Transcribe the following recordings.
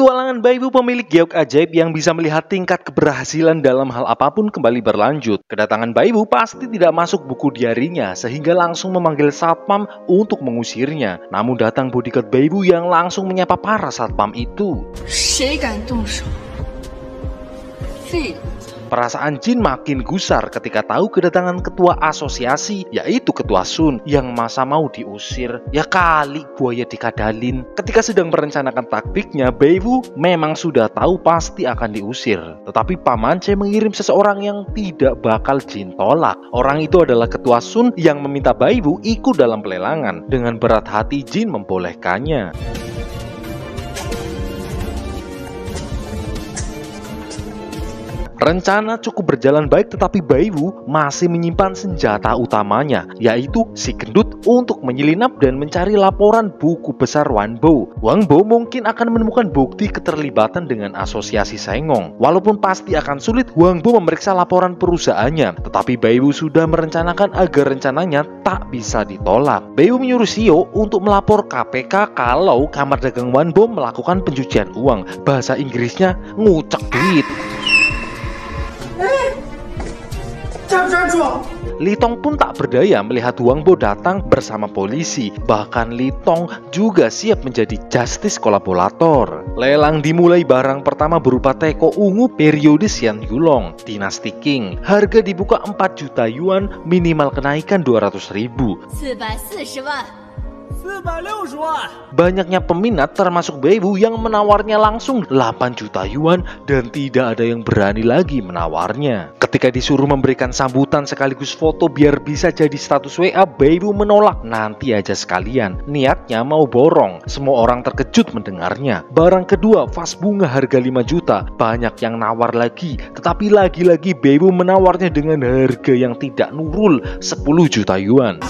Petualangan Baiwu pemilik giok ajaib yang bisa melihat tingkat keberhasilan dalam hal apapun kembali berlanjut. Kedatangan Baiwu pasti tidak masuk buku diarinya sehingga langsung memanggil satpam untuk mengusirnya. Namun datang bodyguard Baiwu yang langsung menyapa para satpam itu. Perasaan Jin makin gusar ketika tahu kedatangan ketua asosiasi, yaitu ketua Sun, yang masa mau diusir. Ya kali buaya dikadalin. Ketika sedang merencanakan taktiknya, Baiwu memang sudah tahu pasti akan diusir. Tetapi Paman C mengirim seseorang yang tidak bakal Jin tolak. Orang itu adalah ketua Sun yang meminta Baiwu ikut dalam pelelangan. Dengan berat hati Jin membolehkannya. Rencana cukup berjalan baik, tetapi Baiwu masih menyimpan senjata utamanya, yaitu si gendut untuk menyelinap dan mencari laporan buku besar Wanbo. Wanbo mungkin akan menemukan bukti keterlibatan dengan asosiasi Saengong. Walaupun pasti akan sulit Wanbo memeriksa laporan perusahaannya, tetapi Baiwu sudah merencanakan agar rencananya tak bisa ditolak. Baiwu menyuruh Shio untuk melapor KPK kalau kamar dagang Wanbo melakukan pencucian uang. Bahasa Inggrisnya ngucek duit. Litong pun tak berdaya melihat Wanbo datang bersama polisi. Bahkan Litong juga siap menjadi justice kolaborator. Lelang dimulai, barang pertama berupa teko ungu periode Xian Yulong, Dynasty Qing. Harga dibuka 4 juta yuan, minimal kenaikan 200.000. Banyaknya peminat termasuk Baiwu yang menawarnya langsung 8 juta yuan dan tidak ada yang berani lagi menawarnya. Ketika disuruh memberikan sambutan sekaligus foto biar bisa jadi status WA, Baiwu menolak. Nanti aja sekalian, niatnya mau borong. Semua orang terkejut mendengarnya. Barang kedua, vas bunga harga 5 juta. Banyak yang nawar lagi, tetapi lagi-lagi Baiwu menawarnya dengan harga yang tidak nurul, 10 juta yuan.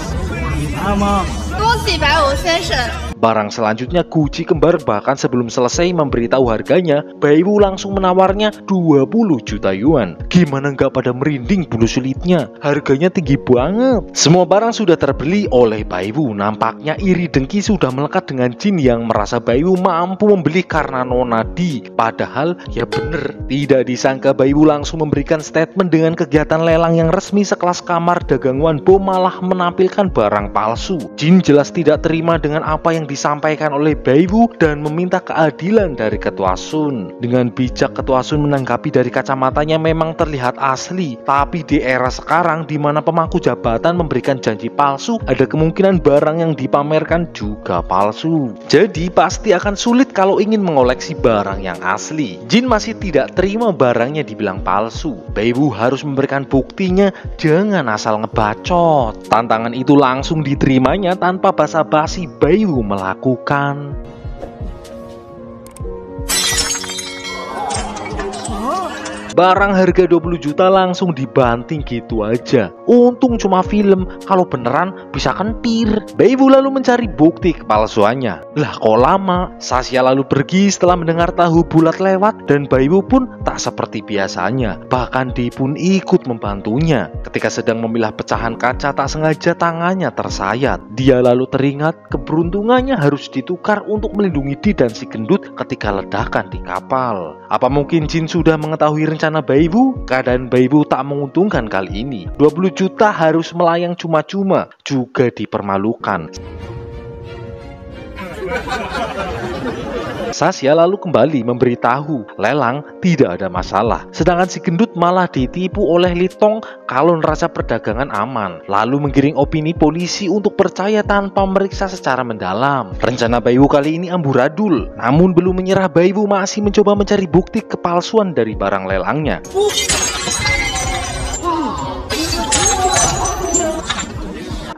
Barang selanjutnya Gucci kembar. Bahkan sebelum selesai memberitahu harganya, Baiwu langsung menawarnya 20 juta yuan. Gimana nggak pada merinding bulu sulitnya? Harganya tinggi banget. Semua barang sudah terbeli oleh Baiwu. Nampaknya iri dengki sudah melekat dengan Jin yang merasa Baiwu mampu membeli karena nonadi. Padahal ya bener, tidak disangka Baiwu langsung memberikan statement dengan kegiatan lelang yang resmi sekelas kamar dagang Wanbo malah menampilkan barang palsu. Jin jelas tidak terima dengan apa yang disampaikan oleh Baiwu dan meminta keadilan dari ketua Sun. Dengan bijak ketua Sun menanggapi dari kacamatanya memang terlihat asli, tapi di era sekarang di mana pemangku jabatan memberikan janji palsu, ada kemungkinan barang yang dipamerkan juga palsu. Jadi pasti akan sulit kalau ingin mengoleksi barang yang asli. Jin masih tidak terima barangnya dibilang palsu. Baiwu harus memberikan buktinya, jangan asal ngebacot. Tantangan itu langsung diterimanya tanpa basa-basi. Baiwu melakukan. Barang harga 20 juta langsung dibanting gitu aja. Untung cuma film, kalau beneran bisa kentir. Baiwu lalu mencari bukti kepalsuannya. Lah kok lama? Sasha lalu pergi setelah mendengar tahu bulat lewat, dan Baiwu pun tak seperti biasanya. Bahkan dia pun ikut membantunya. Ketika sedang memilah pecahan kaca, tak sengaja tangannya tersayat. Dia lalu teringat keberuntungannya harus ditukar untuk melindungi Di dan si gendut ketika ledakan di kapal. Apa mungkin Jin sudah mengetahui rencana Baiwu? Keadaan Baiwu tak menguntungkan kali ini. 20 juta harus melayang cuma-cuma, juga dipermalukan. Sasha lalu kembali memberitahu lelang tidak ada masalah. Sedangkan si gendut malah ditipu oleh Litong kalau ngerasa perdagangan aman. Lalu menggiring opini polisi untuk percaya tanpa meriksa secara mendalam. Rencana Baiwu kali ini amburadul. Namun belum menyerah, Baiwu masih mencoba mencari bukti kepalsuan dari barang lelangnya.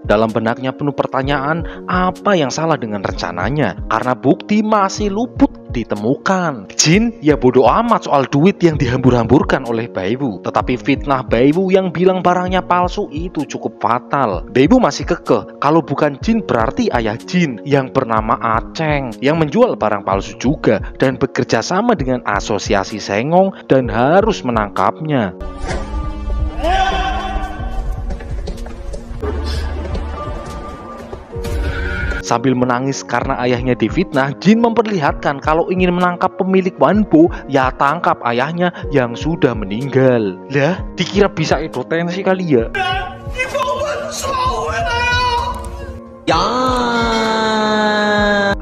Dalam benaknya penuh pertanyaan, apa yang salah dengan rencananya? Karena bukti masih luput ditemukan. Jin ya bodoh amat soal duit yang dihambur-hamburkan oleh Baiwu. Tetapi fitnah Baiwu yang bilang barangnya palsu itu cukup fatal. Baiwu masih kekeh kalau bukan Jin berarti ayah Jin yang bernama Aceng yang menjual barang palsu juga dan bekerja sama dengan asosiasi Saengong dan harus menangkapnya. Sambil menangis karena ayahnya difitnah, Jin memperlihatkan kalau ingin menangkap pemilik Wanbo, ya tangkap ayahnya yang sudah meninggal. Lah, dikira bisa edotensi kali ya?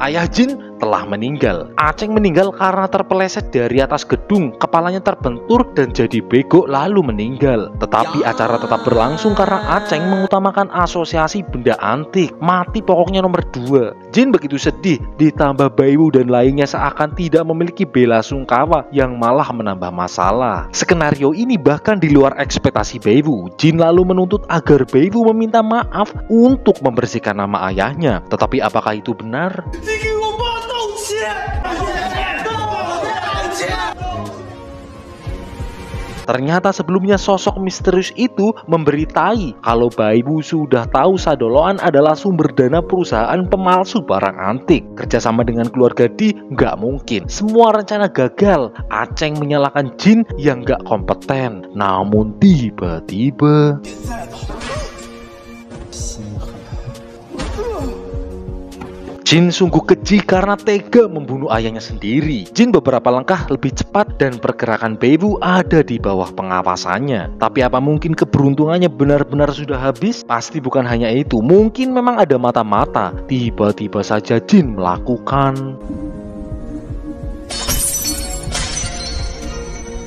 Ayah Jin telah meninggal. Aceng meninggal karena terpeleset dari atas gedung, kepalanya terbentur dan jadi bego lalu meninggal. Tetapi acara tetap berlangsung karena Aceng mengutamakan asosiasi benda antik. Mati pokoknya nomor 2. Jin begitu sedih, ditambah Baiwu dan lainnya seakan tidak memiliki bela sungkawa yang malah menambah masalah. Skenario ini bahkan di luar ekspektasi Baiwu. Jin lalu menuntut agar Baiwu meminta maaf untuk membersihkan nama ayahnya. Tetapi apakah itu benar? Ternyata sebelumnya sosok misterius itu memberitai kalau Baiwu sudah tahu Sadoloan adalah sumber dana perusahaan pemalsu barang antik. Kerjasama dengan keluarga Di nggak mungkin. Semua rencana gagal. Aceng menyalahkan Jin yang nggak kompeten. Namun tiba-tiba Jin sungguh keji karena tega membunuh ayahnya sendiri. Jin beberapa langkah lebih cepat dan pergerakan Baiwu ada di bawah pengawasannya. Tapi apa mungkin keberuntungannya benar-benar sudah habis? Pasti bukan hanya itu, mungkin memang ada mata-mata. Tiba-tiba saja Jin melakukan...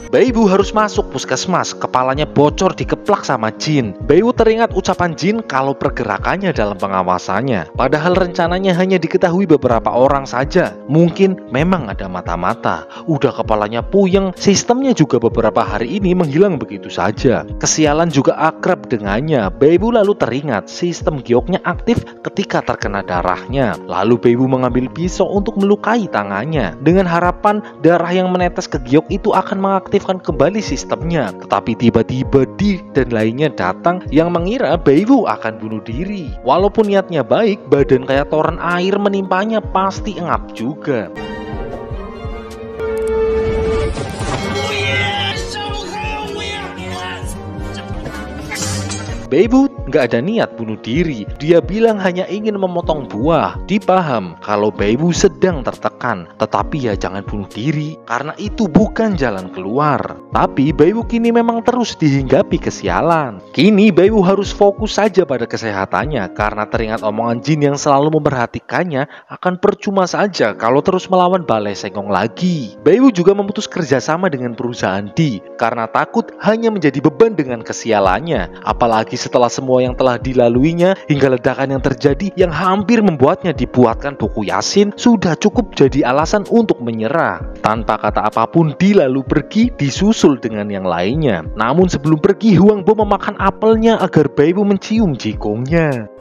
Baiwu harus masuk puskesmas, kepalanya bocor dikeplak sama Jin. Baiwu teringat ucapan Jin kalau pergerakannya dalam pengawasannya. Padahal rencananya hanya diketahui beberapa orang saja. Mungkin memang ada mata-mata. Udah kepalanya puyeng, sistemnya juga beberapa hari ini menghilang begitu saja. Kesialan juga akrab dengannya. Baiwu lalu teringat sistem gioknya aktif ketika terkena darahnya. Lalu Baiwu mengambil pisau untuk melukai tangannya. Dengan harapan darah yang menetes ke giok itu akan mengaktifkan kembali sistemnya. Tetapi tiba-tiba Di dan lainnya datang yang mengira Baiwu akan bunuh diri. Walaupun niatnya baik, badan kayak toren air menimpanya pasti engap juga. Baiwu nggak ada niat bunuh diri. Dia bilang hanya ingin memotong buah. Dipaham kalau Baiwu sedang tertekan. Tetapi ya jangan bunuh diri, karena itu bukan jalan keluar. Tapi Baiwu kini memang terus dihinggapi kesialan. Kini Baiwu harus fokus saja pada kesehatannya, karena teringat omongan Jin yang selalu memperhatikannya akan percuma saja kalau terus melawan Balai Sengong lagi. Baiwu juga memutus kerjasama dengan perusahaan Di, karena takut hanya menjadi beban dengan kesialannya. Apalagi setelah semua yang telah dilaluinya hingga ledakan yang terjadi yang hampir membuatnya dibuatkan buku Yasin sudah cukup jadi alasan untuk menyerah. Tanpa kata apapun Di lalu pergi disusul dengan yang lainnya. Namun sebelum pergi Huang Bo memakan apelnya agar Baiwu mencium jigongnya.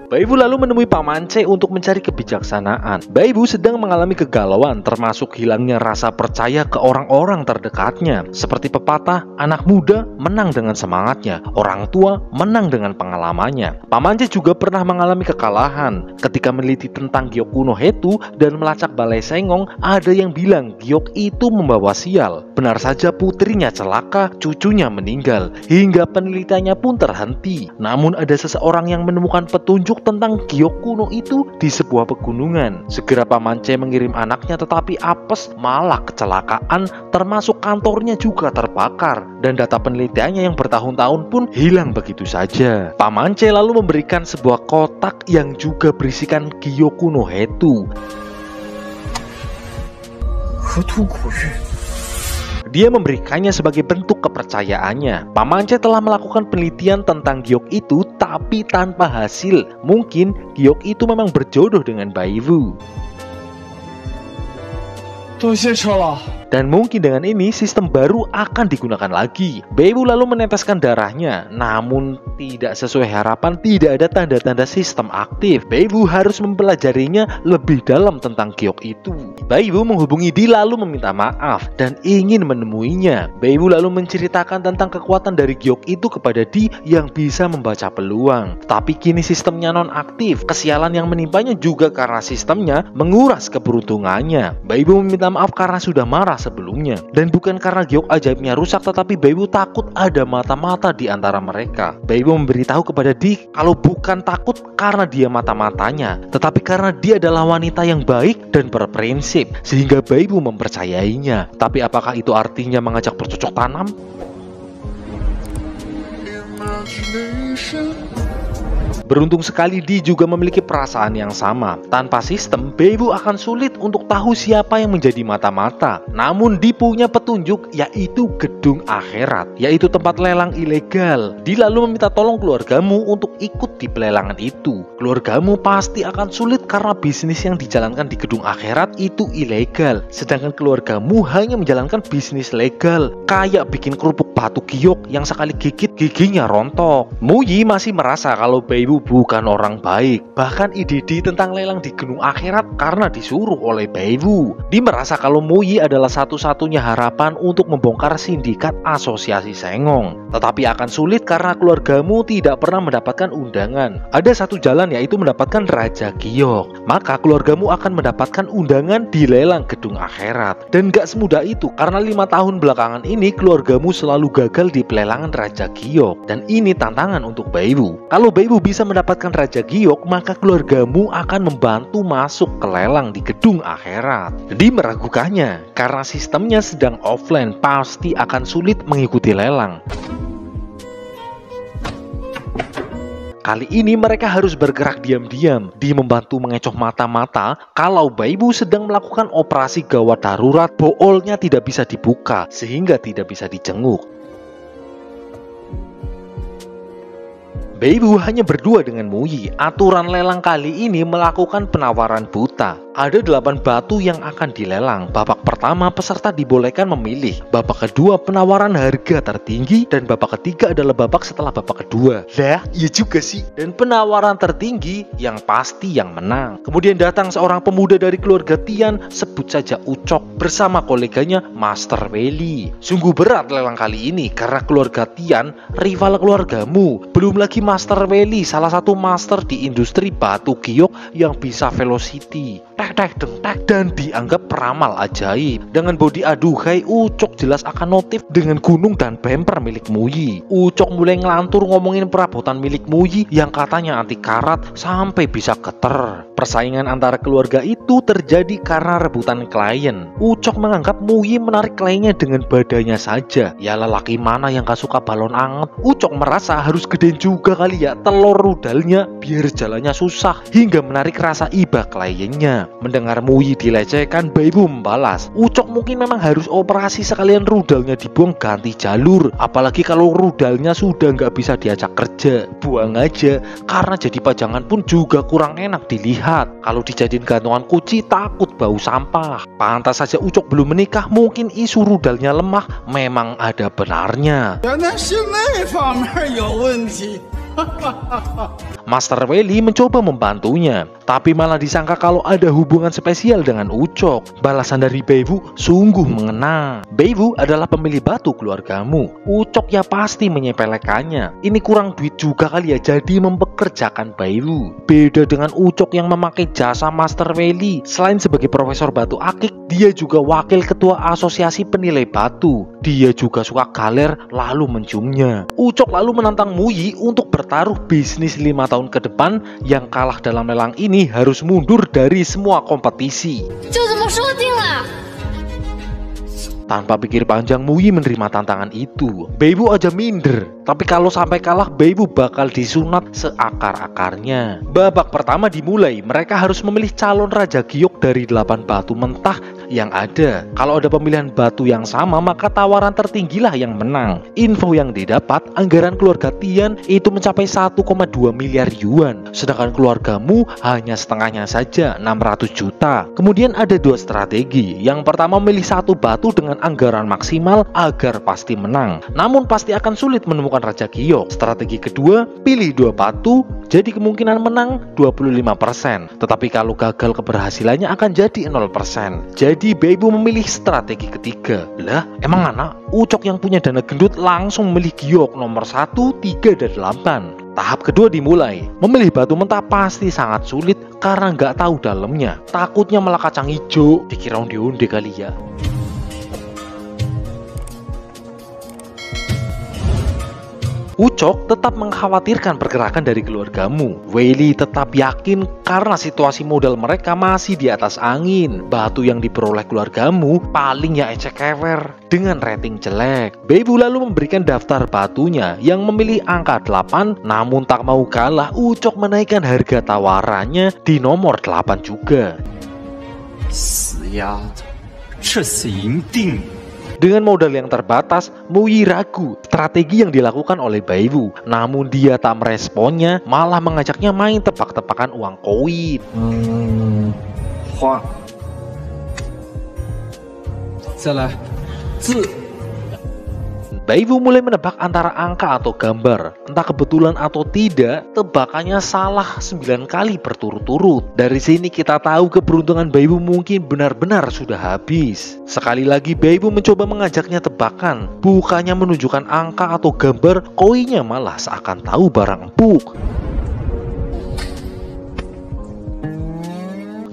Baiwu lalu menemui Pak Mance untuk mencari kebijaksanaan. Baiwu sedang mengalami kegalauan, termasuk hilangnya rasa percaya ke orang-orang terdekatnya. Seperti pepatah, anak muda menang dengan semangatnya, orang tua menang dengan pengalamannya. Pak Mance juga pernah mengalami kekalahan. Ketika meneliti tentang giok kuno Hetu dan melacak Balai Sengong, ada yang bilang giok itu membawa sial. Benar saja putrinya celaka, cucunya meninggal, hingga penelitiannya pun terhenti. Namun ada seseorang yang menemukan petunjuk tentang giok kuno itu di sebuah pegunungan. Segera Pak Mance mengirim anaknya, tetapi apes, malah kecelakaan, termasuk kantornya juga terbakar, dan data penelitiannya yang bertahun-tahun pun hilang begitu saja. Pak Mance lalu memberikan sebuah kotak yang juga berisikan giok kuno Hetu. Dia memberikannya sebagai bentuk kepercayaannya. Pak Mance telah melakukan penelitian tentang giok itu tapi tanpa hasil. Mungkin giok itu memang berjodoh dengan Baiwu. Dan mungkin dengan ini sistem baru akan digunakan lagi. Baiwu lalu meneteskan darahnya, namun tidak sesuai harapan, tidak ada tanda-tanda sistem aktif. Baiwu harus mempelajarinya lebih dalam tentang giok itu. Baiwu menghubungi Di lalu meminta maaf dan ingin menemuinya. Baiwu lalu menceritakan tentang kekuatan dari giok itu kepada Di yang bisa membaca peluang. Tapi kini sistemnya non-aktif. Kesialan yang menimpanya juga karena sistemnya menguras keberuntungannya. Baiwu meminta maaf karena sudah marah sebelumnya. Dan bukan karena giok ajaibnya rusak, tetapi Beiwu takut ada mata-mata di antara mereka. Beiwu memberitahu kepada Dick kalau bukan takut karena dia mata-matanya, tetapi karena dia adalah wanita yang baik dan berprinsip, sehingga Beiwu mempercayainya. Tapi apakah itu artinya mengajak bercocok tanam? Beruntung sekali Di juga memiliki perasaan yang sama. Tanpa sistem, Beiwu akan sulit untuk tahu siapa yang menjadi mata-mata. Namun Di punya petunjuk, yaitu gedung akhirat, yaitu tempat lelang ilegal. Di lalu meminta tolong keluargamu untuk ikut di pelelangan itu. Keluargamu pasti akan sulit karena bisnis yang dijalankan di gedung akhirat itu ilegal. Sedangkan keluargamu hanya menjalankan bisnis legal, kayak bikin kerupuk batu giok yang sekali gigit giginya rontok. Muyi masih merasa kalau Beiwu bukan orang baik. Bahkan ide Di tentang lelang di gedung akhirat karena disuruh oleh Beiwu. Di merasa kalau Muyi adalah satu-satunya harapan untuk membongkar sindikat asosiasi Sengong. Tetapi akan sulit karena keluargamu tidak pernah mendapatkan undangan. Ada satu jalan, yaitu mendapatkan Raja Giok. Maka keluargamu akan mendapatkan undangan di lelang gedung akhirat. Dan gak semudah itu, karena 5 tahun belakangan ini keluargamu selalu gagal di pelelangan Raja Giok. Dan ini tantangan untuk Beiwu. Kalau Beiwu bisa mendapatkan Raja Giok, maka keluargamu akan membantu masuk ke lelang di gedung akhirat. Di meragukannya, karena sistemnya sedang offline, pasti akan sulit mengikuti lelang. Kali ini mereka harus bergerak diam-diam. Di membantu mengecoh mata-mata kalau Beiwu sedang melakukan operasi gawat darurat, boolnya tidak bisa dibuka sehingga tidak bisa dijenguk. Beiwu hanya berdua dengan Muyi. Aturan lelang kali ini melakukan penawaran buta. Ada 8 batu yang akan dilelang. Babak pertama peserta dibolehkan memilih. Babak kedua penawaran harga tertinggi. Dan babak ketiga adalah babak setelah babak kedua. Lah, iya juga sih. Dan penawaran tertinggi yang pasti yang menang. Kemudian datang seorang pemuda dari keluarga Tian, sebut saja Ucok, bersama koleganya Master Weli. Sungguh berat lelang kali ini karena keluarga Tian rival keluargamu. Belum lagi Master Weli, salah satu master di industri batu giok yang bisa velocity, dan dianggap peramal ajaib. Dengan bodi aduhai, Ucok jelas akan notif dengan gunung dan bumper milik Muyi. Ucok mulai ngelantur ngomongin perabotan milik Muyi yang katanya anti karat sampai bisa geter. Persaingan antara keluarga itu terjadi karena rebutan klien. Ucok menganggap Muyi menarik kliennya dengan badannya saja. Ya lelaki mana yang gak suka balon anget? Ucok merasa harus gedein juga kali ya telur rudalnya biar jalannya susah, hingga menarik rasa iba kliennya. Mendengar Muyi dilecehkan, Beiwu membalas, Ucok mungkin memang harus operasi sekalian rudalnya dibuang ganti jalur. Apalagi kalau rudalnya sudah nggak bisa diajak kerja, buang aja, karena jadi pajangan pun juga kurang enak dilihat. Kalau dijadiin gantungan kunci takut bau sampah. Pantas saja Ucok belum menikah, mungkin isu rudalnya lemah memang ada benarnya. Master Weli mencoba membantunya, tapi malah disangka kalau ada hubungan spesial dengan Ucok. Balasan dari Beiwu sungguh mengena. Beiwu adalah pemilik batu keluargamu. Ucok ya pasti menyepelekannya. Ini kurang duit juga kali ya, jadi mempekerjakan Beiwu. Beda dengan Ucok yang memakai jasa Master Weli. Selain sebagai profesor batu akik, dia juga wakil ketua asosiasi penilai batu. Dia juga suka galer lalu menciumnya. Ucok lalu menantang Muyi untuk bertaruh bisnis 5 tahun ke depan. Yang kalah dalam lelang ini harus mundur dari semua kompetisi. Tanpa pikir panjang, Muyi menerima tantangan itu. Beiwu aja minder, tapi kalau sampai kalah, Beiwu bakal disunat seakar-akarnya. Babak pertama dimulai, mereka harus memilih calon Raja Giok dari 8 batu mentah yang ada. Kalau ada pemilihan batu yang sama, maka tawaran tertinggilah yang menang. Info yang didapat, anggaran keluarga Tian itu mencapai 1,2 miliar yuan, sedangkan keluargamu hanya setengahnya saja, 600 juta. Kemudian ada 2 strategi. Yang pertama, memilih satu batu dengan anggaran maksimal agar pasti menang, namun pasti akan sulit menemukan Raja Giok. Strategi kedua, pilih 2 batu, jadi kemungkinan menang 25%, tetapi kalau gagal keberhasilannya akan jadi 0%. Jadi Beiwu memilih strategi ketiga. Lah, emang anak Ucok yang punya dana gendut langsung memilih Giok nomor 1, 3, dan 8. Tahap kedua dimulai. Memilih batu mentah pasti sangat sulit karena nggak tahu dalamnya. Takutnya malah kacang hijau, dikira onde-onde kali ya. Ucok tetap mengkhawatirkan pergerakan dari keluargamu. Weili tetap yakin karena situasi modal mereka masih di atas angin. Batu yang diperoleh keluargamu paling ya ecek kewer dengan rating jelek. Beibu lalu memberikan daftar batunya yang memilih angka 8, namun tak mau kalah Ucok menaikkan harga tawarannya di nomor 8 juga. Dengan modal yang terbatas, Muyi ragu strategi yang dilakukan oleh Beibu. Namun dia tak meresponnya, malah mengajaknya main tebak-tebakan uang koin. Beibu mulai menebak antara angka atau gambar. Entah kebetulan atau tidak, tebakannya salah 9 kali berturut-turut. Dari sini kita tahu keberuntungan Beibu mungkin benar-benar sudah habis. Sekali lagi Beibu mencoba mengajaknya tebakan. Bukannya menunjukkan angka atau gambar, koinnya malah seakan tahu barang empuk.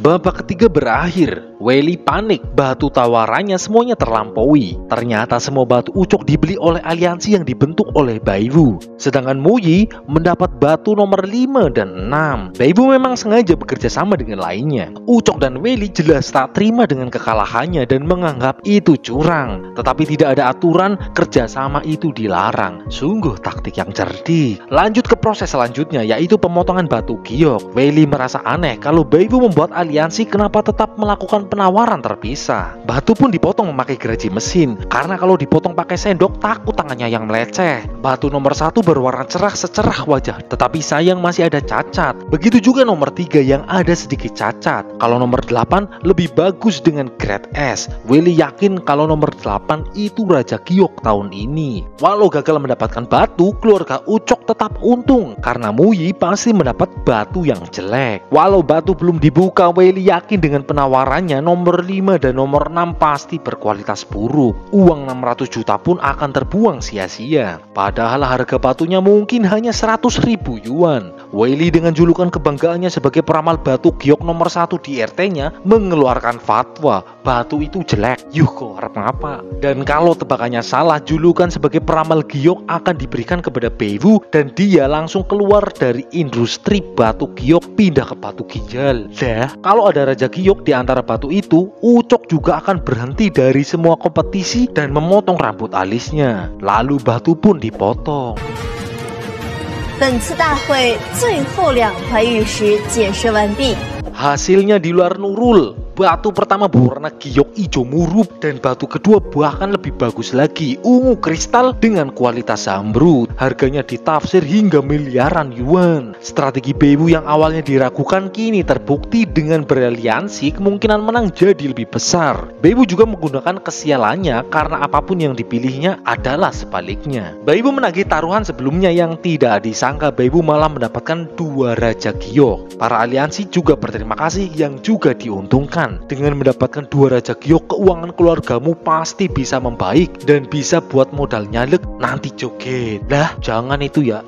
Babak ketiga berakhir. Weili panik, batu tawarannya semuanya terlampaui. Ternyata semua batu Ucok dibeli oleh aliansi yang dibentuk oleh Beibu. Sedangkan Muyi mendapat batu nomor 5 dan 6. Beibu memang sengaja bekerja sama dengan lainnya. Ucok dan Weili jelas tak terima dengan kekalahannya dan menganggap itu curang. Tetapi tidak ada aturan, kerjasama itu dilarang. Sungguh taktik yang cerdik. Lanjut ke proses selanjutnya, yaitu pemotongan batu giok. Weili merasa aneh kalau Beibu membuat aliansi kenapa tetap melakukan penawaran terpisah. Batu pun dipotong memakai geraji mesin, karena kalau dipotong pakai sendok takut tangannya yang meleceh. Batu nomor 1 berwarna cerah secerah wajah, tetapi sayang masih ada cacat. Begitu juga nomor 3 yang ada sedikit cacat. Kalau nomor 8 lebih bagus dengan grade S. Weili yakin kalau nomor 8 itu Raja Giok tahun ini. Walau gagal mendapatkan batu, keluarga Ucok tetap untung karena Muyi pasti mendapat batu yang jelek. Walau batu belum dibuka, Weili yakin dengan penawarannya nomor 5 dan nomor 6 pasti berkualitas buruk. Uang 600 juta pun akan terbuang sia-sia. Padahal harga batunya mungkin hanya 100.000 yuan. Weili dengan julukan kebanggaannya sebagai peramal batu giok nomor 1 di RT-nya mengeluarkan fatwa batu itu jelek. Yuh, kok harap ngapa? Dan kalau tebakannya salah, julukan sebagai peramal giok akan diberikan kepada Beibu dan dia langsung keluar dari industri batu giok pindah ke batu ginjal. Kalau ada Raja Giok di antara batu itu, Ucok juga akan berhenti dari semua kompetisi dan memotong rambut alisnya. Lalu batu pun dipotong. Hasilnya di luar Nurul. Batu pertama berwarna giok hijau murub dan batu kedua bahkan lebih bagus lagi, ungu kristal dengan kualitas zamrud. Harganya ditafsir hingga miliaran yuan. Strategi Beibu yang awalnya diragukan kini terbukti dengan beraliansi kemungkinan menang jadi lebih besar. Beibu juga menggunakan kesialannya karena apapun yang dipilihnya adalah sebaliknya. Beibu menagih taruhan sebelumnya yang tidak disangka Beibu malah mendapatkan 2 Raja Giok. Para aliansi juga berterima kasih yang juga diuntungkan. Dengan mendapatkan 2 Raja Giok, keuangan keluargamu pasti bisa membaik dan bisa buat modal nyalek nanti joget. Lah, jangan itu ya.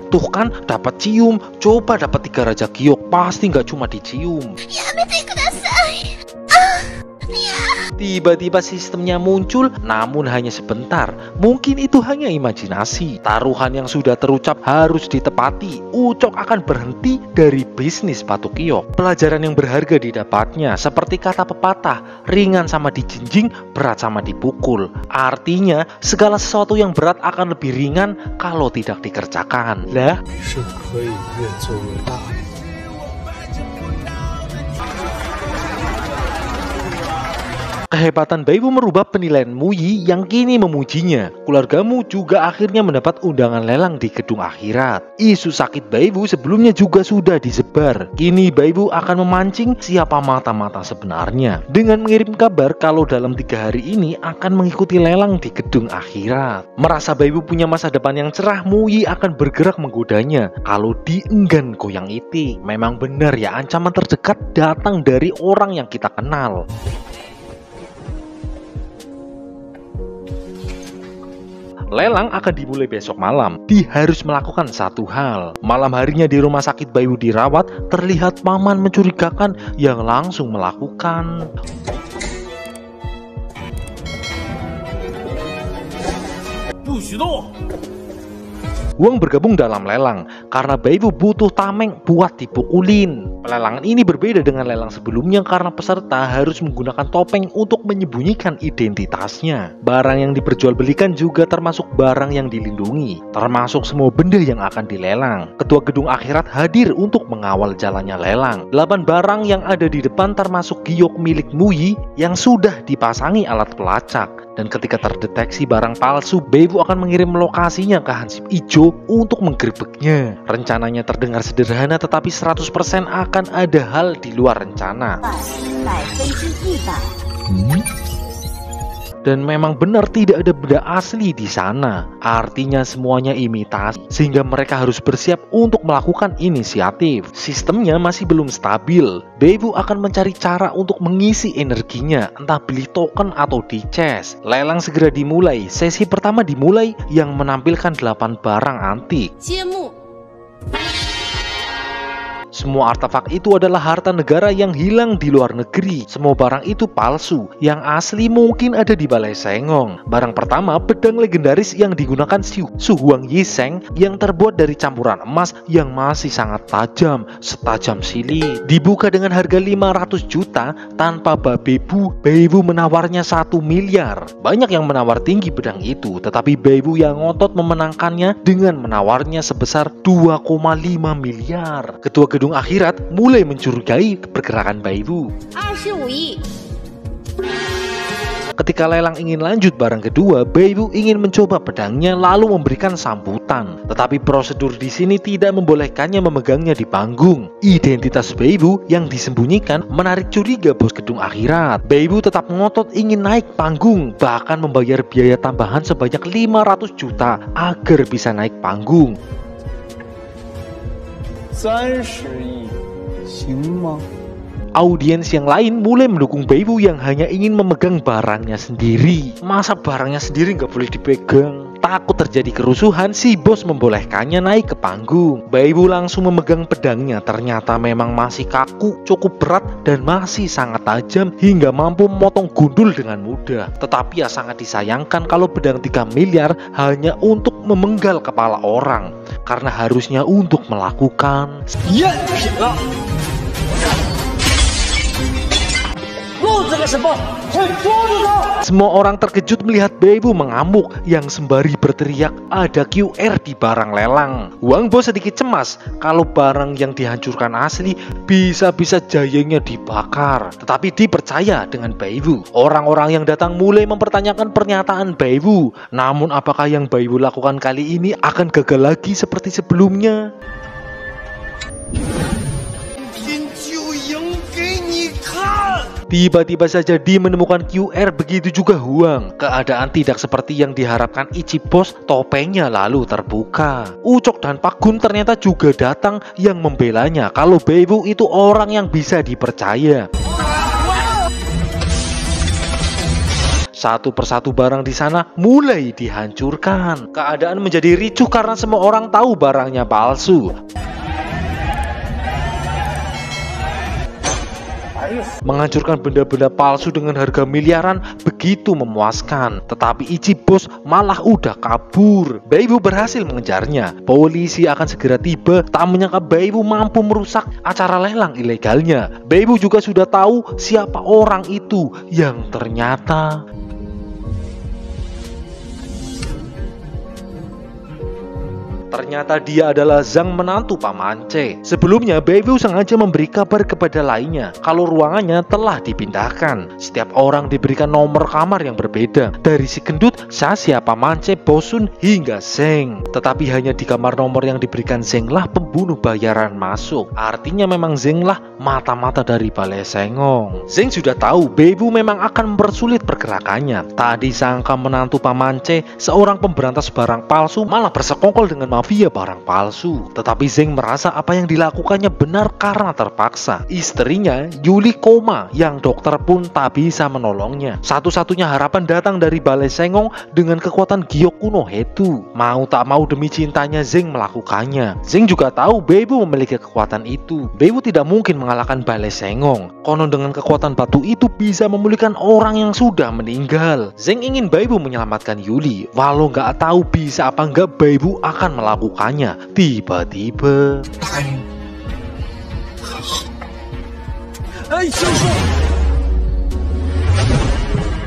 Tuh kan dapat cium, coba dapat 3 Raja Giok, pasti nggak cuma dicium. Tiba-tiba sistemnya muncul, namun hanya sebentar. Mungkin itu hanya imajinasi. Taruhan yang sudah terucap harus ditepati. Ucok akan berhenti dari bisnis batu giok. Pelajaran yang berharga didapatnya, seperti kata pepatah, ringan sama dijinjing, berat sama dipukul. Artinya, segala sesuatu yang berat akan lebih ringan kalau tidak dikerjakan. Lah, kehebatan Beibu merubah penilaian Muyi yang kini memujinya. Keluargamu juga akhirnya mendapat undangan lelang di gedung akhirat. Isu sakit Beibu sebelumnya juga sudah disebar. Kini Beibu akan memancing siapa mata-mata sebenarnya dengan mengirim kabar kalau dalam 3 hari ini akan mengikuti lelang di gedung akhirat. Merasa Beibu punya masa depan yang cerah, Muyi akan bergerak menggodanya. Kalau dienggan goyang itik, memang benar ya, ancaman terdekat datang dari orang yang kita kenal. Lelang akan dimulai besok malam. Dia harus melakukan satu hal. Malam harinya di rumah sakit Beibu dirawat, terlihat paman mencurigakan yang langsung melakukan. 许动。 Wang bergabung dalam lelang karena Beiwu butuh tameng buat dipukulin. Pelelangan ini berbeda dengan lelang sebelumnya karena peserta harus menggunakan topeng untuk menyembunyikan identitasnya. Barang yang diperjualbelikan juga termasuk barang yang dilindungi, termasuk semua benda yang akan dilelang. Ketua Gedung Akhirat hadir untuk mengawal jalannya lelang. 8 barang yang ada di depan termasuk giok milik Muyi yang sudah dipasangi alat pelacak. Dan ketika terdeteksi barang palsu, Beiwu akan mengirim lokasinya ke Hansip Ijo untuk menggerebeknya. Rencananya terdengar sederhana tetapi 100% akan ada hal di luar rencana. Dan memang benar tidak ada benda asli di sana. Artinya semuanya imitasi, sehingga mereka harus bersiap untuk melakukan inisiatif. Sistemnya masih belum stabil. Beiwu akan mencari cara untuk mengisi energinya, entah beli token atau di chest. Lelang segera dimulai. Sesi pertama dimulai yang menampilkan 8 barang antik. Semua artefak itu adalah harta negara yang hilang di luar negeri. Semua barang itu palsu, yang asli mungkin ada di Balai Sengong. Barang pertama, pedang legendaris yang digunakan Su Huang Yiseng yang terbuat dari campuran emas yang masih sangat tajam, setajam sili. Dibuka dengan harga 500 juta tanpa babebu. Beiwu menawarnya 1 miliar. Banyak yang menawar tinggi pedang itu, tetapi Beiwu yang ngotot memenangkannya dengan menawarnya sebesar 2,5 miliar. Ketua Gedung Akhirat mulai mencurigai pergerakan Beiwu. 25 亿。 Ketika lelang ingin lanjut barang kedua, Beiwu ingin mencoba pedangnya lalu memberikan sambutan. Tetapi prosedur di sini tidak membolehkannya memegangnya di panggung. Identitas Beiwu yang disembunyikan menarik curiga bos Gedung Akhirat. Beiwu tetap ngotot ingin naik panggung, bahkan membayar biaya tambahan sebanyak 500 juta agar bisa naik panggung. 30 亿，行吗？ Audiens yang lain mulai mendukung Beiwu yang hanya ingin memegang barangnya sendiri. Masa barangnya sendiri nggak boleh dipegang? Takut terjadi kerusuhan, si bos membolehkannya naik ke panggung. Beiwu langsung memegang pedangnya. Ternyata memang masih kaku, cukup berat, dan masih sangat tajam hingga mampu memotong gundul dengan mudah. Tetapi ya sangat disayangkan kalau pedang 3 miliar hanya untuk memenggal kepala orang, karena harusnya untuk melakukan Semua orang terkejut melihat Beiwu mengamuk yang sembari berteriak ada QR di barang lelang. Wang Bo sedikit cemas kalau barang yang dihancurkan asli, bisa-bisa jayanya dibakar. Tetapi dipercaya dengan Beiwu. Orang-orang yang datang mulai mempertanyakan pernyataan Beiwu. Namun apakah yang Beiwu lakukan kali ini akan gagal lagi seperti sebelumnya? Tiba-tiba saja Di menemukan QR, begitu juga Huang. Keadaan tidak seperti yang diharapkan Ichi Bos, topengnya lalu terbuka. Ucok dan Pak Gun ternyata juga datang yang membelanya kalau Beiwu itu orang yang bisa dipercaya. Satu persatu barang di sana mulai dihancurkan. Keadaan menjadi ricuh karena semua orang tahu barangnya palsu. Menghancurkan benda-benda palsu dengan harga miliaran begitu memuaskan. Tetapi Ichi Bos malah udah kabur. Beiwu berhasil mengejarnya. Polisi akan segera tiba. Tak menyangka Beiwu mampu merusak acara lelang ilegalnya. Beiwu juga sudah tahu siapa orang itu yang ternyata dia adalah Zhang, menantu Pamance. Sebelumnya Beiwu sengaja memberi kabar kepada lainnya kalau ruangannya telah dipindahkan. Setiap orang diberikan nomor kamar yang berbeda, dari si gendut, Xia, Pamance, Bosun hingga Zheng. Tetapi hanya di kamar nomor yang diberikan Zheng lah pembunuh bayaran masuk. Artinya memang Zheng lah mata-mata dari Balai Sengong. Zheng sudah tahu Beiwu memang akan mempersulit pergerakannya. Tak disangka menantu Pamance, seorang pemberantas barang palsu, malah bersekongkol dengan mafia barang palsu. Tetapi Zeng merasa apa yang dilakukannya benar karena terpaksa. Istrinya Yuli koma yang dokter pun tak bisa menolongnya. Satu-satunya harapan datang dari Balai Sengong dengan kekuatan Gyokku no Hetu. Mau tak mau demi cintanya Zeng melakukannya. Zeng juga tahu Beibu memiliki kekuatan itu. Beibu tidak mungkin mengalahkan Balai Sengong. Konon dengan kekuatan batu itu bisa memulihkan orang yang sudah meninggal. Zeng ingin Beibu menyelamatkan Yuli, walau nggak tahu bisa apa nggak Beibu akan melakukannya. Tiba-tiba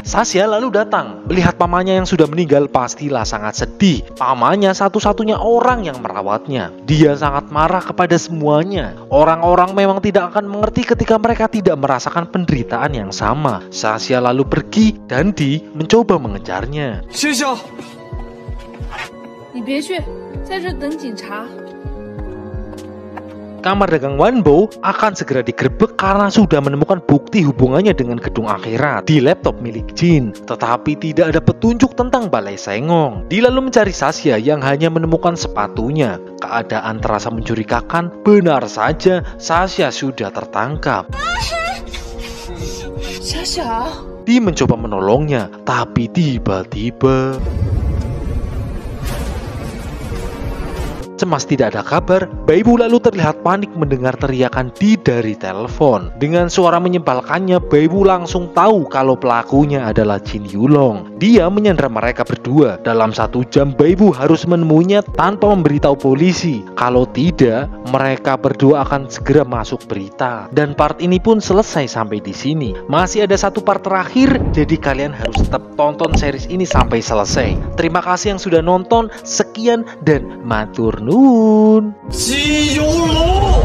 Sasha lalu datang. Melihat pamannya yang sudah meninggal pastilah sangat sedih. Pamannya satu-satunya orang yang merawatnya. Dia sangat marah kepada semuanya. Orang-orang memang tidak akan mengerti ketika mereka tidak merasakan penderitaan yang sama. Sasha lalu pergi dan Di mencoba mengejarnya. Sasha, 你别去，在这等警察。 Kamar dagang Wanbo akan segera digerebek karena sudah menemukan bukti hubungannya dengan gedung akhirat di laptop milik Jin. Tetapi tidak ada petunjuk tentang Balai Sengong. Di lalu mencari Sasha yang hanya menemukan sepatunya. Keadaan terasa mencurigakan. Benar saja, Sasha sudah tertangkap. Sasha, Di mencoba menolongnya, tapi tiba-tiba cemas tidak ada kabar, Beibu lalu terlihat panik mendengar teriakan Di dari telepon. Dengan suara menyebalkannya, Beibu langsung tahu kalau pelakunya adalah Jin Yulong. Dia menyandra mereka berdua. Dalam 1 jam, Beibu harus menemuinya tanpa memberitahu polisi. Kalau tidak, mereka berdua akan segera masuk berita. Dan part ini pun selesai sampai di sini. Masih ada 1 part terakhir, jadi kalian harus tetap tonton series ini sampai selesai. Terima kasih yang sudah nonton. Sekian dan matur nuwun. 基友龙。